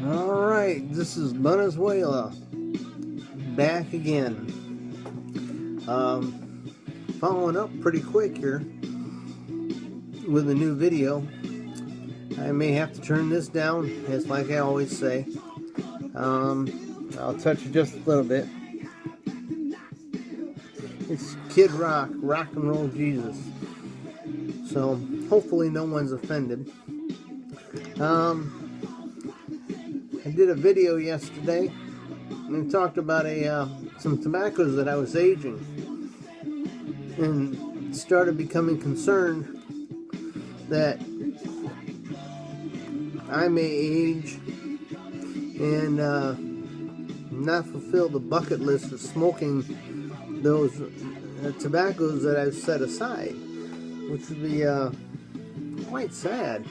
Alright, this is Venezuela back again. Following up pretty quick here with a new video. I may have to turn this down, it's like I always say. I'll touch it just a little bit. It's Kid Rock, Rock and Roll Jesus. So hopefully no one's offended. I did a video yesterday and talked about some tobaccos that I was aging, and started becoming concerned that I may age and not fulfill the bucket list of smoking those tobaccos that I've set aside, which would be quite sad.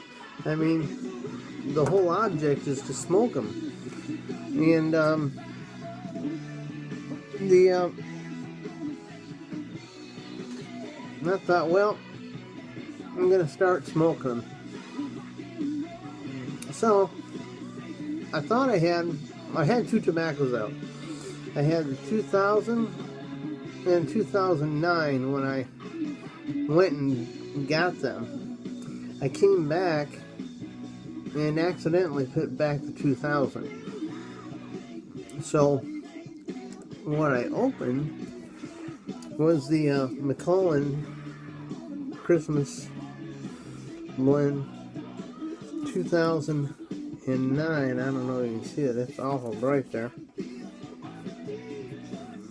I mean, the whole object is to smoke them, and I thought, well, I'm gonna start smoking them. So I thought I had two tobaccos out. I had the 2000 and 2009 when I went and got them. I came back and accidentally put back the 2000. So what I opened was the Macallan Christmas blend 2009. I don't know if you can see it, it's awful bright there,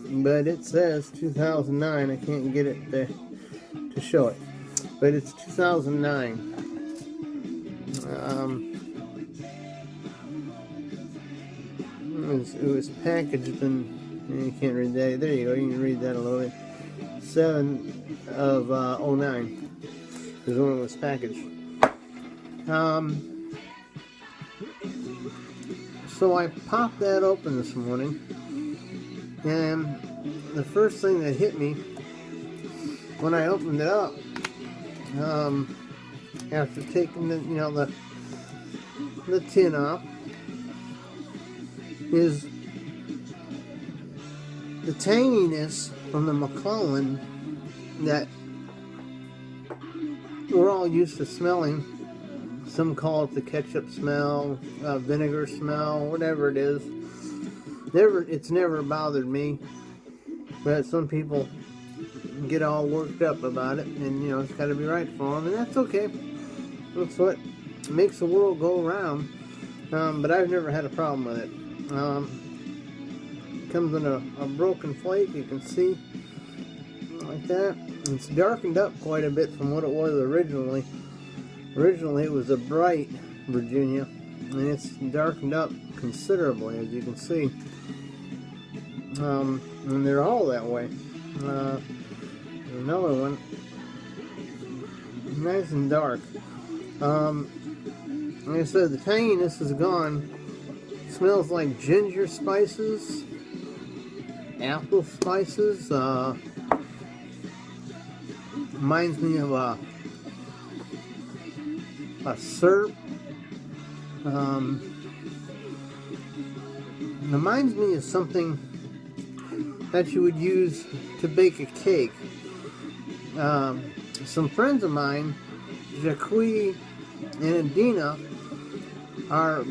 but it says 2009. I can't get it to show it, but it's 2009. It was packaged in, you can't read that, there you go, you can read that a little bit. 7 of 09 is when it was packaged. So I popped that open this morning, and the first thing that hit me when I opened it up, after taking the tin off, is the tanginess from the Macallan that we're all used to smelling. Some call it the ketchup smell, vinegar smell, whatever it is. It's never bothered me, but some people get all worked up about it, and it's got to be right for them, and that's okay. That's what makes the world go around. But I've never had a problem with it. It comes in a broken flake, you can see, like that. It's darkened up quite a bit from what it was originally. Originally it was a bright Virginia, and it's darkened up considerably, as you can see. And they're all that way. Another one, nice and dark. Like I said, the tanginess is gone. It smells like ginger spices, apple spices. Reminds me of a syrup. Reminds me of something that you would use to bake a cake. Some friends of mine, Jacques and Adina, are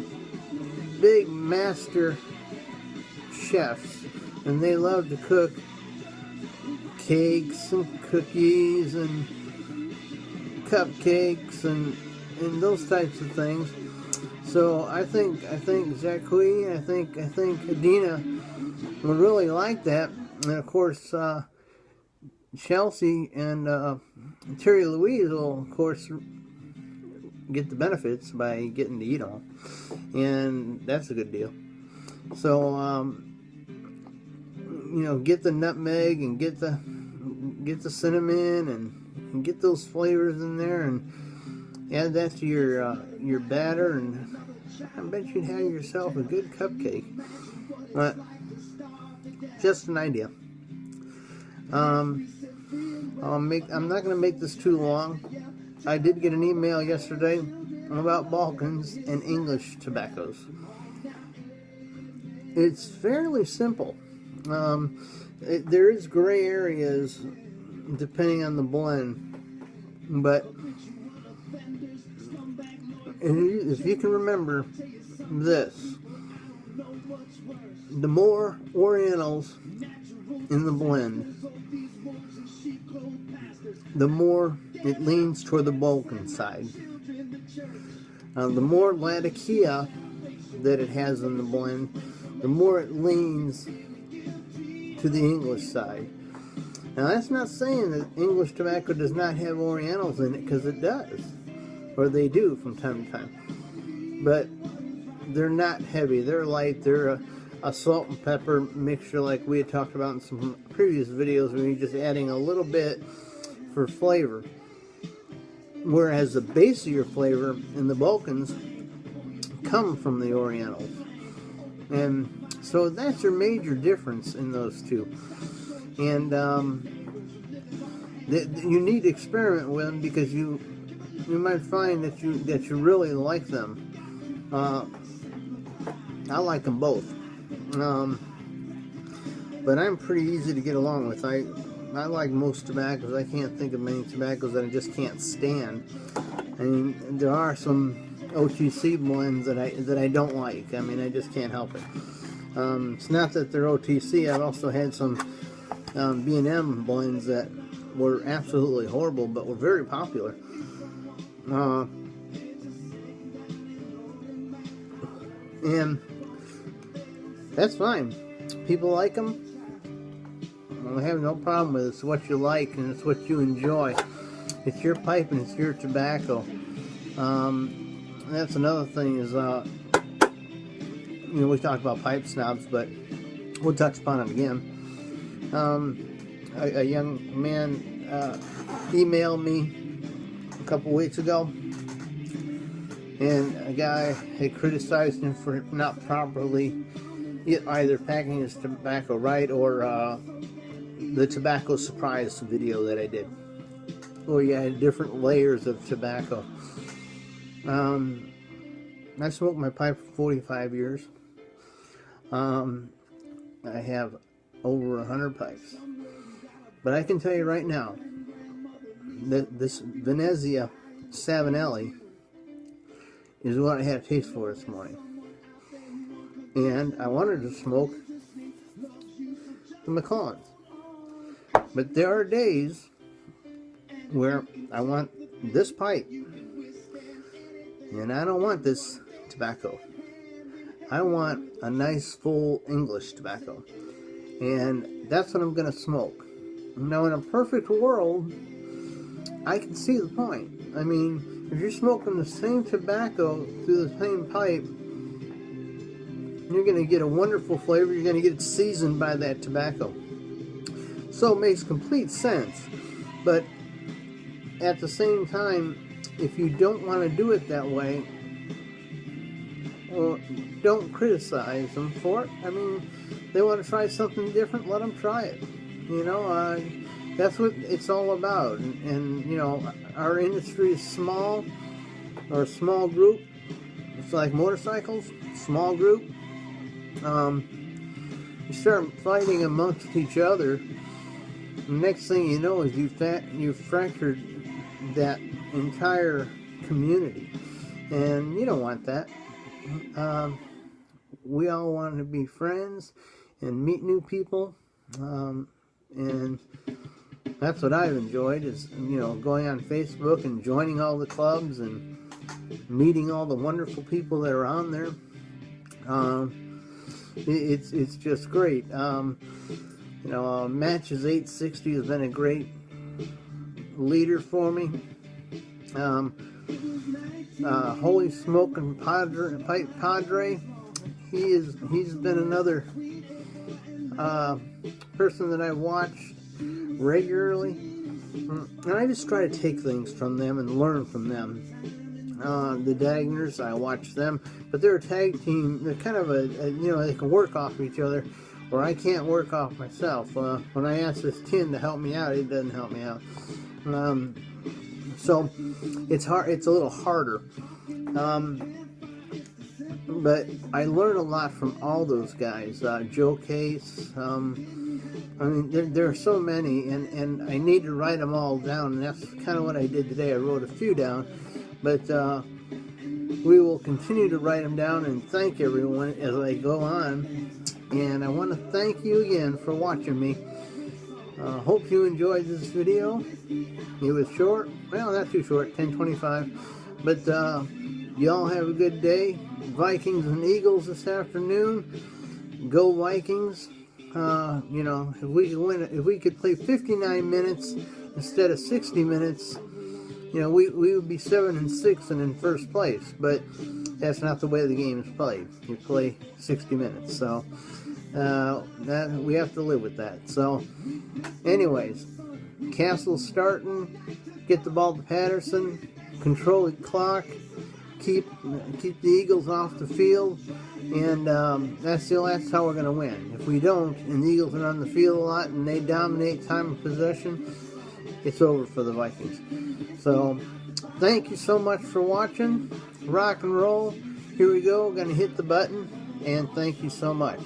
big master chefs, and they love to cook cakes and cookies and cupcakes and those types of things. So I think Jacques, I think Adina would really like that, and of course Chelsea and Terry Louise will of course get the benefits by getting to eat all, and that's a good deal. So get the nutmeg and get the cinnamon and get those flavors in there, and add that to your batter, and I bet you'd have yourself a good cupcake. But just an idea. I'm not going to make this too long. I did get an email yesterday about Balkans and English tobaccos. it's fairly simple. There is gray areas depending on the blend, but if you can remember this, the more Orientals in the blend, the more it leans toward the Balkan side. The more Latakia that it has in the blend, the more it leans to the English side. Now that's not saying that English tobacco does not have Orientals in it, because it does, or they do from time to time. But they're not heavy, they're light, they're a salt and pepper mixture like we had talked about in some previous videos, where you're just adding a little bit for flavor. Whereas the base of your flavor in the Balkans come from the Orientals. And so that's your major difference in those two. And you need to experiment with them, because you might find that you really like them. I like them both. But I'm pretty easy to get along with. I like most tobaccos. I can't think of many tobaccos that I just can't stand. I mean, there are some OTC blends that I don't like. I mean, I just can't help it. It's not that they're OTC. I've also had some B&M blends that were absolutely horrible, but were very popular. And that's fine. People like them. I have no problem with it. It's what you like and it's what you enjoy. It's your pipe and it's your tobacco. That's another thing is, we talked about pipe snobs, but we'll touch upon it again. A young man emailed me a couple weeks ago, and a guy had criticized him for not properly either packing his tobacco right, or the tobacco surprise video that I did, where you had different layers of tobacco. I smoked my pipe for 45 years. I have over 100 pipes. But I can tell you right now that this Venezia Savinelli is what I had a taste for this morning. And I wanted to smoke the Macallans. But there are days where I want this pipe, and I don't want this tobacco. I want a nice full English tobacco, and that's what I'm going to smoke. Now, in a perfect world, I can see the point. I mean, if you're smoking the same tobacco through the same pipe, you're going to get a wonderful flavor. You're going to get it seasoned by that tobacco. So it makes complete sense. But at the same time, if you don't want to do it that way, well, don't criticize them for it. I mean, they want to try something different, let them try it. That's what it's all about. And our industry is small, or a small group. It's like motorcycles, small group. You start fighting amongst each other, the next thing you know is you've fractured that entire community, and you don't want that. We all want to be friends and meet new people, and that's what I've enjoyed, is going on Facebook and joining all the clubs and meeting all the wonderful people that are on there. It's just great. Matches 860 has been a great leader for me. Holy Smoking Padre, he's been another person that I watch regularly, and I just try to take things from them and learn from them. The Dagners, I watch them, but they're a tag team. They're kind of they can work off each other, or I can't work off myself. When I ask this tin to help me out, it doesn't help me out. So it's hard. It's a little harder. But I learned a lot from all those guys. Joe Case. I mean, there are so many, and I need to write them all down, and that's kind of what I did today. I wrote a few down, but we will continue to write them down and thank everyone as I go on. And I want to thank you again for watching me. Hope you enjoyed this video. It was short. Well, not too short, 10:25. But y'all have a good day. Vikings and Eagles this afternoon. Go Vikings. You know, if we could win, if we could play 59 minutes instead of 60 minutes, you know, we would be 7-6 and in first place. But that's not the way the game is played. You play 60 minutes, so that we have to live with that. So, anyways, Castle's starting. Get the ball to Patterson. Control the clock. Keep the Eagles off the field, and that's how we're going to win. If we don't, and the Eagles are on the field a lot and they dominate time of possession, it's over for the Vikings. So, thank you so much for watching. Rock and roll. Here we go. Going to hit the button, and thank you so much.